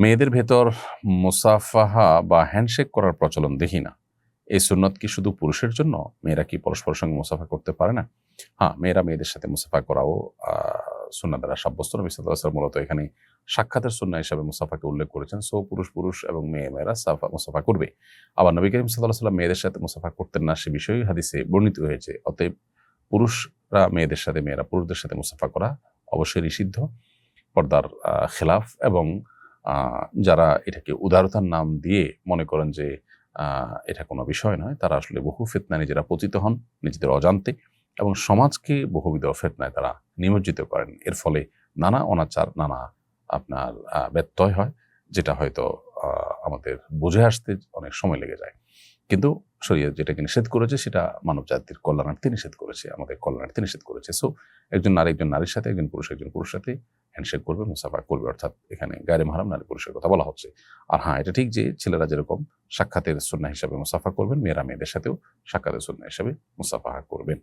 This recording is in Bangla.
মেয়েদের ভেতর মুসাফাহা বা হ্যান্ডশেক করার প্রচলন দেখি না। এই সুন্নত কি শুধু পুরুষের জন্য? মেয়েরা কি পরস্পরের সঙ্গে মুসাফা করতে পারে না? হ্যাঁ, মেয়েরা মেয়েদের সাথে মুসাফা করাও সুন্নাহ দ্বারা সাব্যস্ত। নবী সাল্লাল্লাহু আলাইহি ওয়াসাল্লাম মূলত এখানে সাক্ষাতের সুন্নাহ হিসাবে মুসাফাকে উল্লেখ করেছেন। সো পুরুষ এবং মেয়েরা মুসাফা করবে। আবার নবী করিম সাল্লাল্লাহু আলাইহি ওয়াসাল্লাম মেয়েদের সাথে মুসাফা করতেন না, সে বিষয়ে হাদিসে বর্ণিত হয়েছে। অতএব পুরুষরা মেয়েদের সাথে, মেয়েরা পুরুষদের সাথে মুসাফা করা অবশ্যই নিষিদ্ধ, পর্দার খেলাফ। এবং যারা এটাকে উদারতার নাম দিয়ে মনে করেন যে এটা কোনো বিষয় নয়, তারা আসলে বহু ফিতনায় নিজেরা পতিত হন নিজেদের অজান্তে, এবং সমাজকে বহুবিধ ফিতনায় তারা নিমজ্জিত করেন। এর ফলে নানা অনাচার, নানা আপনার ব্যত্যয় হয়, যেটা হয়তো আমাদের বুঝে আসতে অনেক সময় লেগে যায়। কিন্তু শরীয়ত যেটাকে নিষেধ করেছে সেটা মানব জাতির কল্যাণার্থে নিষেধ করেছে, আমাদের কল্যাণার্থে নিষেধ করেছে। সো একজন নারীর সাথে, একজন পুরুষ সাথে হ্যান্ডশেক করবে, মুসাফা করবে, অর্থাৎ এখানে গায়রে মাহরাম নারী পুরুষের কথা বলা হচ্ছে। আর হ্যাঁ, এটা ঠিক যে ছেলেরা যেরকম সাক্ষাতের সুন্নাহ হিসাবে মুসাফা করবেন, মেয়েরা মেয়েদের সাথেও সাক্ষাতের সুন্নাহ হিসাবে মুসাফাহা করবেন।